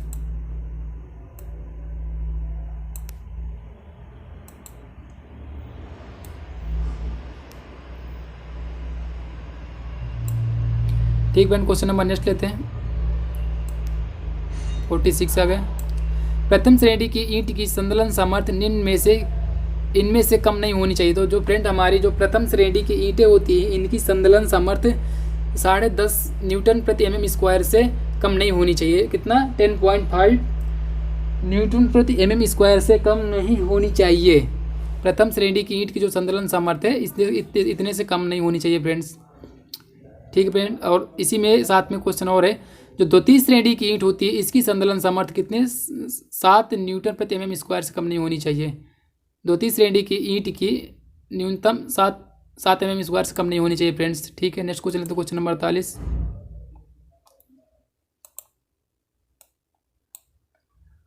ठीक फ्रेंड, क्वेश्चन नंबर नेक्स्ट लेते हैं। 46 आ गया। प्रथम श्रेणी की ईंट की संदलन सामर्थ्य इनमें से कम नहीं होनी चाहिए। तो जो फ्रेंड हमारी जो प्रथम श्रेणी की ईंटें होती हैं इनकी संदलन सामर्थ्य 10.5 न्यूटन प्रति mm स्क्वायर से कम नहीं होनी चाहिए। कितना, 10.5 न्यूटन प्रति mm स्क्वायर से कम नहीं होनी चाहिए। प्रथम श्रेणी की ईंट की जो संदलन सामर्थ्य है इतने से कम नहीं होनी चाहिए फ्रेंड्स। ठीक है फ्रेंड, और इसी में साथ में क्वेश्चन और है। जो द्वितीय श्रेणी की ईंट होती है इसकी संदलन सामर्थ्य कितने, 7 न्यूटन प्रति mm स्क्वायर से कम नहीं होनी चाहिए। द्वितीय श्रेणी की ईंट की न्यूनतम 7 mm स्क्वायर से कम नहीं होनी चाहिए फ्रेंड्स। ठीक है, नेक्स्ट क्वेश्चन लेते हैं, क्वेश्चन नंबर 48।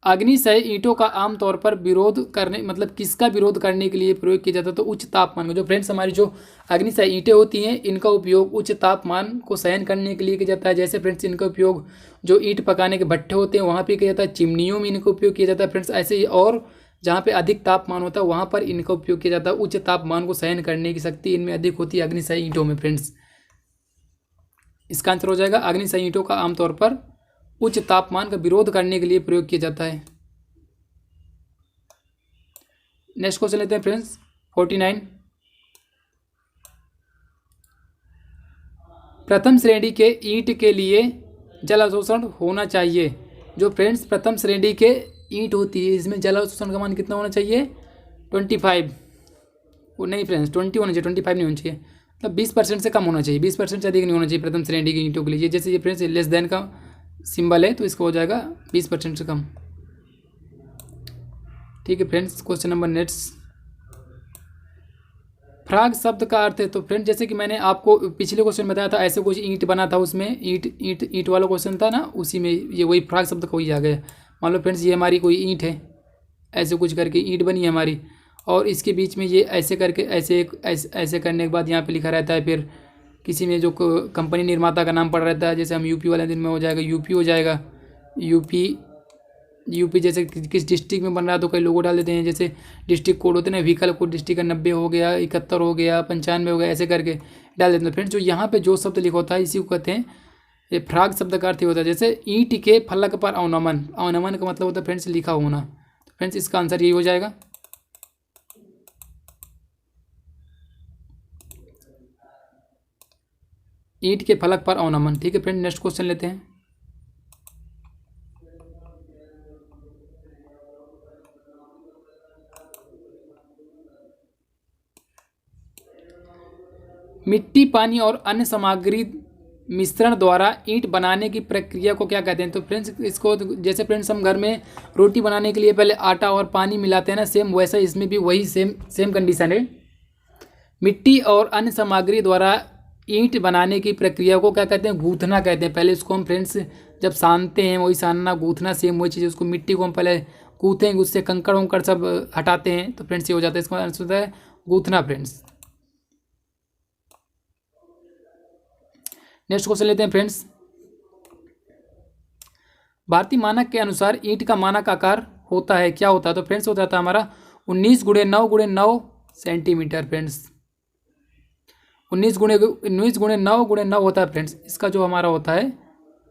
अग्निशय ईंटों का आमतौर पर विरोध करने मतलब किसका विरोध करने के लिए प्रयोग किया जाता है। तो उच्च तापमान में। जो फ्रेंड्स हमारी जो अग्निशय ईंटें होती हैं इनका उपयोग उच्च तापमान को सहन करने के लिए किया जाता है। जैसे फ्रेंड्स इनका उपयोग जो ईंट पकाने के भट्ठे होते हैं वहाँ पे किया जाता है, चिमनियों में इनका उपयोग किया जाता है फ्रेंड्स। ऐसे ही और जहाँ पे अधिक तापमान होता है वहाँ पर इनका उपयोग किया जाता है। उच्च तापमान को सहन करने की शक्ति इनमें अधिक होती है अग्निशायी ईंटों में फ्रेंड्स। इसका आंसर हो जाएगा अग्निशायी ईंटों का आमतौर पर उच्च तापमान का विरोध करने के लिए प्रयोग किया जाता है। नेक्स्ट क्वेश्चन लेते हैं फ्रेंड्स 49। प्रथम श्रेणी के ईंट के लिए जल अवशोषण होना चाहिए। जो फ्रेंड्स प्रथम श्रेणी के ईंट होती है इसमें जल अवशोषण का मान कितना होना चाहिए 25। वो नहीं फ्रेंड्स 20 होना चाहिए, 25 नहीं होना चाहिए, मतलब 20% से कम होना चाहिए, 20% से अधिक नहीं होना चाहिए प्रथम श्रेणी की ईंटों के लिए। जैसे ये फ्रेंड्स लेस देन का सिंबल है तो इसका हो जाएगा 20% से कम। ठीक है फ्रेंड्स, क्वेश्चन नंबर नेक्स्ट। फ्राग शब्द का अर्थ है तो फ्रेंड जैसे कि मैंने आपको पिछले क्वेश्चन बताया था ऐसे कुछ ईंट बना था, उसमें ईंट वाला क्वेश्चन था ना, उसी में ये वही फ्राग शब्द का वही आ गया। मान लो फ्रेंड्स ये हमारी कोई ईंट है, ऐसे कुछ करके ईंट बनी है हमारी, और इसके बीच में ये ऐसे करके ऐसे करने के बाद यहाँ पे लिखा रहता है, फिर किसी में जो कंपनी निर्माता का नाम पड़ रहता है, जैसे हम यूपी वाले दिन में हो जाएगा यूपी हो जाएगा, यूपी जैसे किस डिस्ट्रिक्ट में बन रहा है तो कई लोगो डाल देते हैं, जैसे डिस्ट्रिक्ट कोड होते हैं ना, व्हीकल कोड डिस्ट्रिक्ट का 90 हो गया, 71 हो गया, 95 हो गया, ऐसे करके डाल देते हैं। फ्रेंड्स जो यहाँ पे जो शब्द लिखा होता है इसी को कहते हैं ये फ्राग शब्द का अर्थ होता है। जैसे ईंट के फलक पर अवनमन, अवनमन का मतलब होता है फ्रेंड्स लिखा होना। तो फ्रेंड्स इसका आंसर यही हो जाएगा। ईंट के फलक पर अवनमन। ठीक है फ्रेंड, नेक्स्ट क्वेश्चन लेते हैं। मिट्टी, पानी और अन्य सामग्री मिश्रण द्वारा ईंट बनाने की प्रक्रिया को क्या कहते हैं? तो फ्रेंड्स इसको जैसे फ्रेंड्स हम घर में रोटी बनाने के लिए पहले आटा और पानी मिलाते हैं ना, सेम वैसा इसमें भी वही सेम कंडीशन है। मिट्टी और अन्य सामग्री द्वारा ईंट बनाने की प्रक्रिया को क्या कहते हैं? गूंथना कहते हैं। पहले इसको हम फ्रेंड्स जब सानते हैं वही सानना, गूंथना सेम वही चीज़। उसको मिट्टी को हम पहले गूंथेंगे, उससे कंकड़ वंकड़ सब हटाते हैं तो फ्रेंड्स ये हो जाता है, इसका आंसर होता है गूंथना फ्रेंड्स। नेक्स्ट क्वेश्चन लेते हैं फ्रेंड्स। भारतीय मानक के अनुसार ईंट का मानक आकार होता है, क्या होता है? तो फ्रेंड्स हो जाता है हमारा 19 × 9 × 9 सेंटीमीटर फ्रेंड्स। 19 × 9 होता है फ्रेंड्स। इसका जो हमारा होता है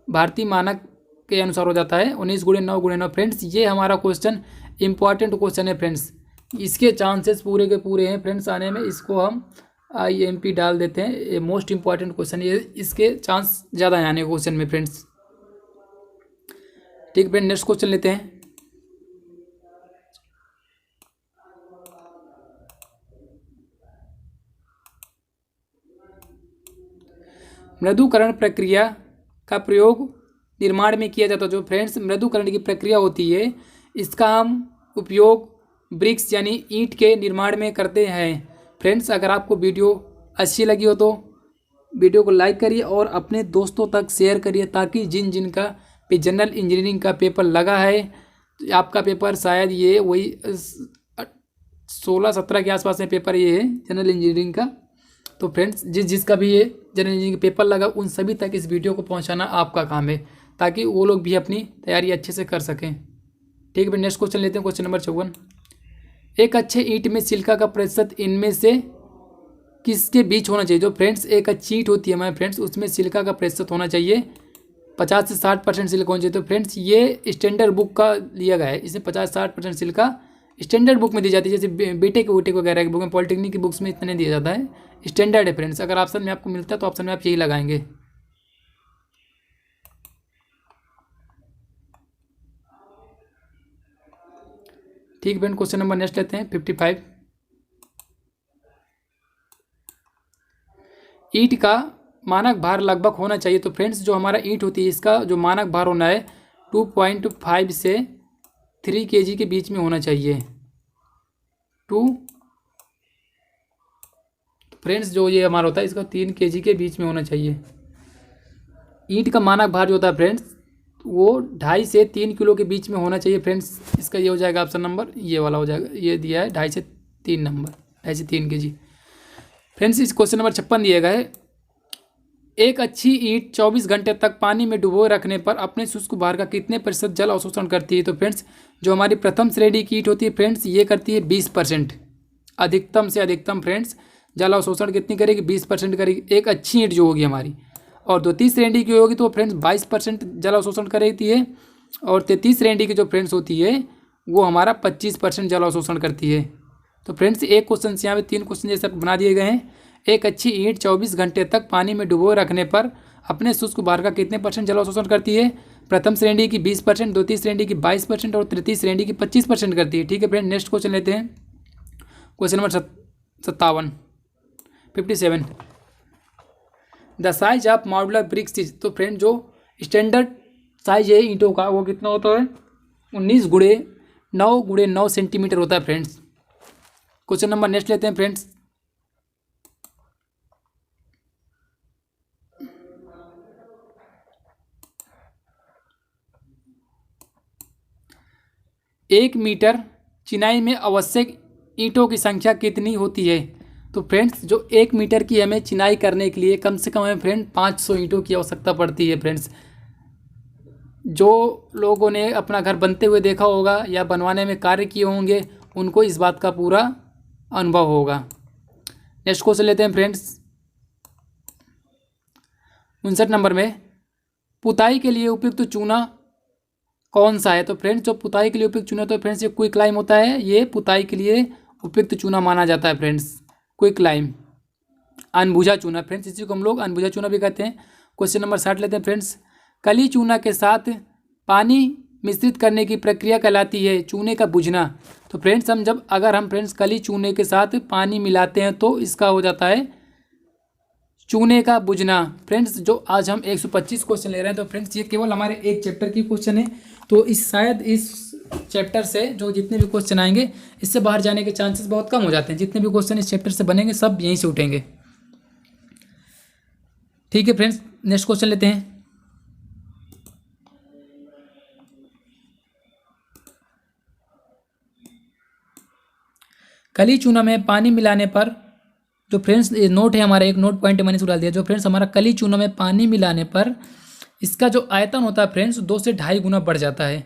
भारतीय मानक के अनुसार हो जाता है 19 × 9 × 9 फ्रेंड्स। ये हमारा क्वेश्चन इंपॉर्टेंट क्वेश्चन है फ्रेंड्स, इसके चांसेस पूरे के पूरे हैं फ्रेंड्स आने में। इसको हम IMP डाल देते हैं, ये मोस्ट इंपॉर्टेंट क्वेश्चन, ये इसके चांस ज़्यादा है आने क्वेश्चन में फ्रेंड्स। ठीक है फ्रेंड, नेक्स्ट क्वेश्चन लेते हैं। मृदुकरण प्रक्रिया का प्रयोग निर्माण में किया जाता है। जो फ्रेंड्स मृदुकरण की प्रक्रिया होती है इसका हम उपयोग ब्रिक्स यानी ईंट के निर्माण में करते हैं फ्रेंड्स। अगर आपको वीडियो अच्छी लगी हो तो वीडियो को लाइक करिए और अपने दोस्तों तक शेयर करिए, ताकि जिनका भी जनरल इंजीनियरिंग का पेपर लगा है, आपका पेपर शायद ये वही 16-17 के आसपास में पेपर ये है जनरल इंजीनियरिंग का। तो फ्रेंड्स जिसका भी ये जनरल इंजीनियरिंग पेपर लगा उन सभी तक इस वीडियो को पहुंचाना आपका काम है, ताकि वो लोग भी अपनी तैयारी अच्छे से कर सकें। ठीक है, नेक्स्ट क्वेश्चन लेते हैं, क्वेश्चन नंबर 54। एक अच्छे ईंट में सिलिका का प्रतिशत इनमें से किसके बीच होना चाहिए? जो फ्रेंड्स एक अच्छी ईंट होती है हमारे फ्रेंड्स उसमें सिलिका का प्रतिशत होना चाहिए 50 से 60% सिलिका होना चाहिए। तो फ्रेंड्स ये स्टैंडर्ड बुक का लिया गया है, इसमें 50-60% सिलिका स्टैंडर्ड बुक में दी जाती है। जैसे बीटेक वगैरह की बुक में, पॉलिटेक्निक की बुक्स में इतना नहीं दिया जाता है, स्टैंडर्ड है फ्रेंड्स। अगर ऑप्शन में आपको मिलता है तो ऑप्शन में आप यही लगाएंगे। ठीक फ्रेंड, क्वेश्चन नंबर नेक्स्ट लेते हैं 55। ईंट का मानक भार लगभग होना चाहिए। तो फ्रेंड्स जो हमारा ईंट होती है इसका जो मानक भार होना है 2.5 से 3 kg के बीच में होना चाहिए। फ्रेंड्स जो ये हमारा होता है इसका 3 kg के बीच में होना चाहिए। ईंट का मानक भार जो होता है फ्रेंड्स वो 2.5 से 3 किलो के बीच में होना चाहिए फ्रेंड्स। इसका ये हो जाएगा ऑप्शन नंबर, ये वाला हो जाएगा, ये दिया है 2.5 से 3 नंबर, 2.5 से 3 kg फ्रेंड्स। इस क्वेश्चन नंबर 56 दिया गया है। एक अच्छी ईंट 24 घंटे तक पानी में डुबोए रखने पर अपने शुष्क भार का कितने प्रतिशत जल अवशोषण करती है? तो फ्रेंड्स जो हमारी प्रथम श्रेणी की ईंट होती है फ्रेंड्स, ये करती है 20%। अधिकतम से अधिकतम फ्रेंड्स जल अवशोषण कितनी करेगी? 20% करेगी एक अच्छी ईंट जो होगी हमारी। और द्वितीय श्रेणी की होगी तो फ्रेंड्स 22% जल अवशोषण करती है। और तृतीय श्रेणी की जो फ्रेंड्स होती है वो हमारा 25% जल अवशोषण करती है। तो फ्रेंड्स एक क्वेश्चन से यहाँ पे 3 क्वेश्चन जैसे बना दिए गए हैं। एक अच्छी ईंट 24 घंटे तक पानी में डुबोए रखने पर अपने शुष्क भार का कितने % जल अवशोषण करती है? प्रथम श्रेणी की 20%, द्वितीय श्रेणी की 22% और तृतीय श्रेणी की 25% करती है। ठीक है फ्रेंड, नेक्स्ट क्वेश्चन लेते हैं। Question number 57 the size of modular bricks is. तो फ्रेंड जो स्टैंडर्ड साइज है ईंटों का वो कितना होता है? 19x9x9 सेंटीमीटर होता है फ्रेंड्स। क्वेश्चन नंबर नेक्स्ट लेते हैं फ्रेंड्स। एक मीटर चिनाई में आवश्यक ईंटों की संख्या कितनी होती है? तो फ्रेंड्स जो 1 मीटर की हमें चिनाई करने के लिए कम से कम हमें फ्रेंड 500 ईंटों की आवश्यकता पड़ती है फ्रेंड्स। जो लोगों ने अपना घर बनते हुए देखा होगा या बनवाने में कार्य किए होंगे उनको इस बात का पूरा अनुभव होगा। नेक्स्ट क्वेश्चन लेते हैं फ्रेंड्स। 59 नंबर में पुताई के लिए उपयुक्त चूना कौन सा है? तो फ्रेंड्स जो पुताई के लिए उपयुक्त चूना तो फ्रेंड्स ये क्विक लाइम होता है, ये पुताई के लिए उपयुक्त चूना माना जाता है फ्रेंड्स। क्विक लाइम, अनबुझा चूना फ्रेंड्स, इसी को हम लोग अनबुझा चूना भी कहते हैं। क्वेश्चन नंबर 60 लेते हैं फ्रेंड्स। कली चूना के साथ पानी मिश्रित करने की प्रक्रिया कहलाती है चूने का बुझना। तो फ्रेंड्स अगर हम फ्रेंड्स कली चूने के साथ पानी मिलाते हैं तो इसका हो जाता है चूने का बुझना। फ्रेंड्स जो आज हम 125 क्वेश्चन ले रहे हैं तो फ्रेंड्स ये केवल हमारे एक चैप्टर की क्वेश्चन है। तो शायद इस चैप्टर से जो जितने भी क्वेश्चन आएंगे इससे बाहर जाने के चांसेस बहुत कम हो जाते हैं। जितने भी क्वेश्चन इस चैप्टर से बनेंगे सब यहीं से उठेंगे। ठीक है फ्रेंड्स, नेक्स्ट क्वेश्चन लेते हैं। कली चूना में पानी मिलाने पर जो फ्रेंड्स ये नोट है हमारा, एक नोट पॉइंट मैंने इसको डाल दिया। जो फ्रेंड्स हमारा कली चूना में पानी मिलाने पर इसका जो आयतन होता है फ्रेंड्स 2 से 2.5 गुना बढ़ जाता है।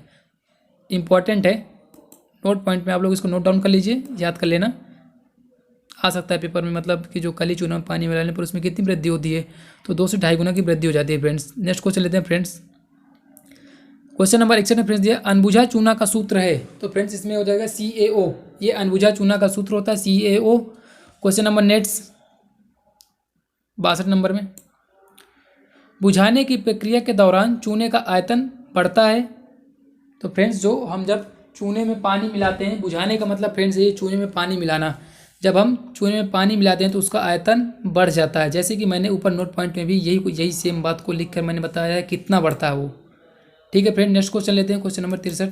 इंपॉर्टेंट है, नोट पॉइंट में आप लोग इसको नोट डाउन कर लीजिए, याद कर लेना, आ सकता है पेपर में। मतलब कि जो कली चूना में पानी मिलाने पर उसमें कितनी वृद्धि होती है? तो 2 से 2.5 गुना की वृद्धि हो जाती है फ्रेंड्स। नेक्स्ट क्वेश्चन लेते हैं फ्रेंड्स। क्वेश्चन नंबर 61 में फ्रेंड्स दिया अनबुझा चूना का सूत्र है। तो फ्रेंड्स इसमें हो जाएगा CaO, ये अनबुझा चूना का सूत्र होता है CaO। Question number next 62 number में बुझाने की प्रक्रिया के दौरान चूने का आयतन बढ़ता है। तो फ्रेंड्स जो हम जब चूने में पानी मिलाते हैं, बुझाने का मतलब फ्रेंड्स ये चूने में पानी मिलाना, जब हम चूने में पानी मिलाते हैं तो उसका आयतन बढ़ जाता है। जैसे कि मैंने ऊपर नोट पॉइंट में भी यही सेम बात को लिख कर मैंने बताया है कितना बढ़ता है वो। ठीक है फ्रेंड, नेक्स्ट क्वेश्चन लेते हैं। क्वेश्चन नंबर 63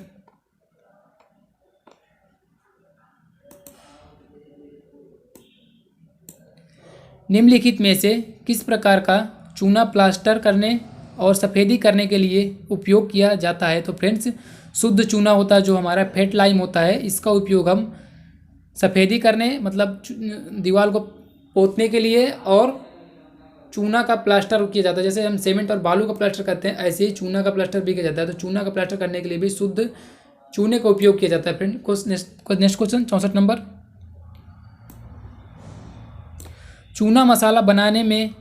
निम्नलिखित में से किस प्रकार का चूना प्लास्टर करने और सफ़ेदी करने के लिए उपयोग किया जाता है? तो फ्रेंड्स शुद्ध चूना होता है जो हमारा फेट लाइम होता है, इसका उपयोग हम सफ़ेदी करने मतलब दीवार को पोतने के लिए और चूना का प्लास्टर किया जाता है। जैसे हम सीमेंट और बालू का प्लास्टर करते हैं ऐसे ही चूना का प्लास्टर भी किया जाता है। तो चूना का प्लास्टर करने के लिए भी शुद्ध चूने का उपयोग किया जाता है फ्रेंड। नेक्स्ट क्वेश्चन 64 नंबर चूना मसाला बनाने में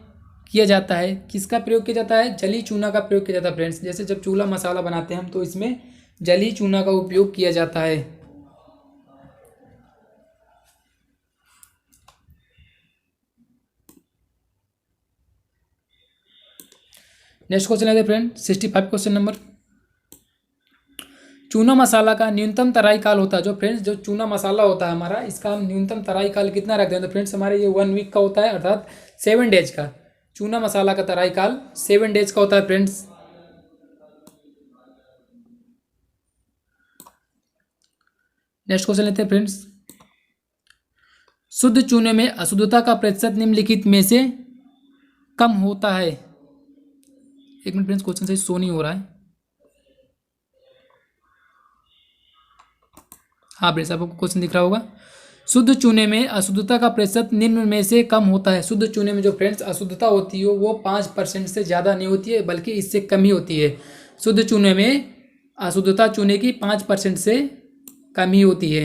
किया जाता है, किसका प्रयोग किया जाता है? जली चूना का प्रयोग किया जाता है फ्रेंड्स। जैसे जब चूल्हा मसाला बनाते हैं हम तो इसमें जली चूना का उपयोग किया जाता है। नेक्स्ट क्वेश्चन लेते हैं फ्रेंड 65 क्वेश्चन नंबर चूना मसाला का न्यूनतम तराई काल होता है। जो फ्रेंड्स जो चूना मसाला होता है हमारा, इसका हम न्यूनतम तराई काल कितना रखते हैं? तो फ्रेंड्स हमारे ये 1 वीक का होता है, अर्थात 7 डेज का। चूना मसाला का तराई काल 7 डेज का होता है फ्रेंड्स। नेक्स्ट क्वेश्चन लेते हैं फ्रेंड्स शुद्ध चूने में अशुद्धता का प्रतिशत निम्नलिखित में से कम होता है। एक मिनट फ्रेंड्स, क्वेश्चन सही शो नहीं हो रहा है। हाँ फ्रेंड्स आपको क्वेश्चन दिख रहा होगा। शुद्ध चूने में अशुद्धता का प्रतिशत निम्न में से कम होता है। शुद्ध चूने में जो फ्रेंड्स अशुद्धता होती है वो 5% से ज़्यादा नहीं होती है, बल्कि इससे कम ही होती है। शुद्ध चूने में अशुद्धता चूने की 5% से कम ही होती है।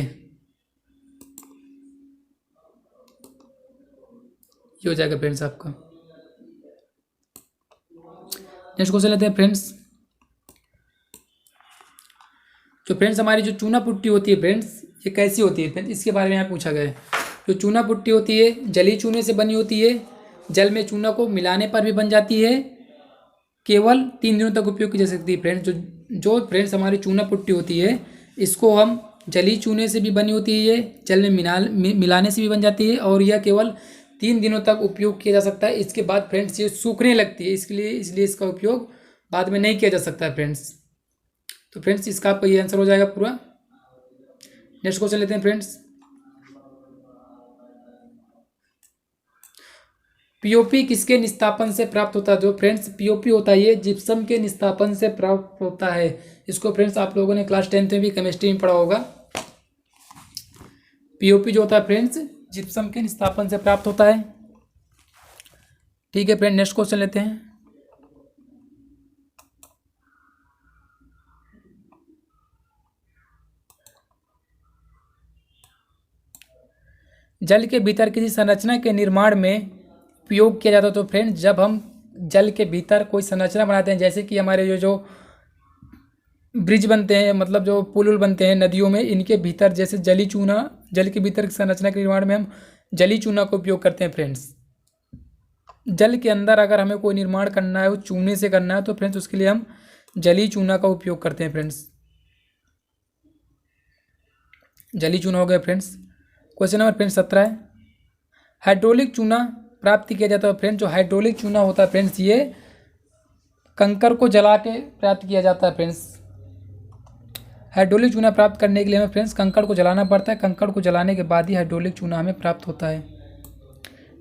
ये हो जाएगा फ्रेंड्स आपका। नेक्स्ट क्वेश्चन लेते हैं फ्रेंड्स। जो फ्रेंड्स हमारी जो चूना पुट्टी होती है फ्रेंड्स, ये कैसी होती है फ्रेंड्स, इसके बारे में यहाँ पूछा गया है। जो चूना पुट्टी होती है जली चूने से बनी होती है, जल में चूना को मिलाने पर भी बन जाती है, केवल 3 दिनों तक उपयोग की जा सकती है फ्रेंड्स। जो फ्रेंड्स हमारी चूना पुट्टी होती है, इसको हम जली चूने से भी बनी होती है, ये जल में मिलाने से भी बन जाती है, और यह केवल 3 दिनों तक उपयोग किया जा सकता है। इसके बाद फ्रेंड्स ये सूखने लगती है, इसलिए इसका उपयोग बाद में नहीं किया जा सकता है फ्रेंड्स। तो फ्रेंड्स इसका आपका ये आंसर हो जाएगा पूरा। नेक्स्ट क्वेश्चन लेते हैं फ्रेंड्स। पीओपी किसके निस्तापन से प्राप्त होता है? जो फ्रेंड्स पीओपी होता है ये जिप्सम के निस्तापन से प्राप्त होता है। इसको फ्रेंड्स आप लोगों ने क्लास 10th में भी केमिस्ट्री में पढ़ा होगा। पीओपी जो होता है फ्रेंड्स जिप्सम के निस्तापन से प्राप्त होता है। ठीक है फ्रेंड, नेक्स्ट क्वेश्चन लेते हैं। जल के भीतर किसी संरचना के निर्माण में उपयोग किया जाता है। तो फ्रेंड्स जब हम जल के भीतर कोई संरचना बनाते हैं, जैसे कि हमारे जो ब्रिज बनते हैं, मतलब जो पुल बनते हैं नदियों में, इनके भीतर जैसे जली चूना, जल के भीतर संरचना के निर्माण में हम जली चूना का उपयोग करते हैं फ्रेंड्स। जल के अंदर अगर हमें कोई निर्माण करना है, वो चूने से करना है, तो फ्रेंड्स उसके लिए हम जली चूना का उपयोग करते हैं फ्रेंड्स। जली चूना हो गया फ्रेंड्स। क्वेश्चन नंबर फ्रेंड्स 17 है। हाइड्रोलिक चूना प्राप्त किया जाता है। फ्रेंड्स जो हाइड्रोलिक चूना होता है फ्रेंड्स, ये कंकर को जला के प्राप्त किया जाता है फ्रेंड्स। हाइड्रोलिक चूना प्राप्त करने के लिए हमें फ्रेंड्स कंकड़ को जलाना पड़ता है। कंकड़ को जलाने के बाद ही हाइड्रोलिक चूना हमें प्राप्त होता है।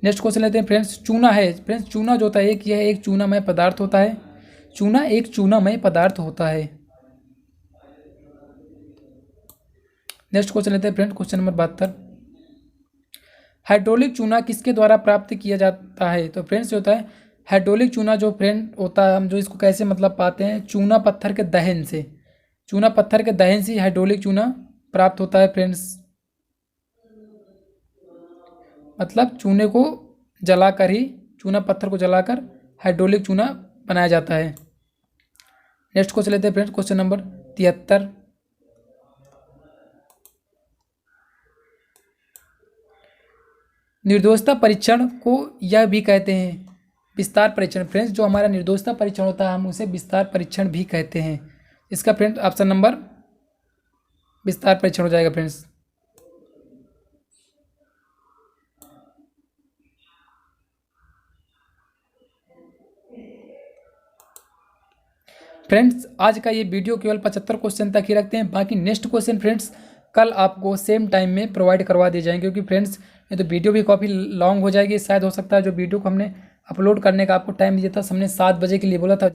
नेक्स्ट क्वेश्चन लेते हैं फ्रेंड्स। चूना है फ्रेंड्स, चूना जो होता है यह एक चूनामय पदार्थ होता है। चूना एक चूनामय पदार्थ होता है। नेक्स्ट क्वेश्चन लेते हैं फ्रेंड्स, क्वेश्चन नंबर 72। हाइड्रोलिक चूना किसके द्वारा प्राप्त किया जाता है? तो फ्रेंड्स जो होता है हाइड्रोलिक चूना जो फ्रेंड होता है, हम जो इसको कैसे मतलब पाते हैं, चूना पत्थर के दहन से। चूना पत्थर के दहन से हाइड्रोलिक चूना प्राप्त होता है फ्रेंड्स। मतलब चूने को जलाकर ही, चूना पत्थर को जलाकर हाइड्रोलिक चूना बनाया जाता है। नेक्स्ट क्वेश्चन लेते हैं फ्रेंड्स, क्वेश्चन नंबर 73। निर्दोषता परीक्षण को यह भी कहते हैं विस्तार परीक्षण। फ्रेंड्स जो हमारा निर्दोषता परीक्षण होता है, हम उसे विस्तार परीक्षण भी कहते हैं। इसका फ्रेंड्स ऑप्शन नंबर विस्तार परीक्षण हो जाएगा फ्रेंड्स। फ्रेंड्स आज का ये वीडियो केवल 75 क्वेश्चन तक ही रखते हैं। बाकी नेक्स्ट क्वेश्चन फ्रेंड्स कल आपको सेम टाइम में प्रोवाइड करवा दिए जाएंगे, क्योंकि फ्रेंड्स ये तो वीडियो भी काफ़ी लॉन्ग हो जाएगी। शायद हो सकता है जो वीडियो को हमने अपलोड करने का आपको टाइम दिया था, हमने 7 बजे के लिए बोला था।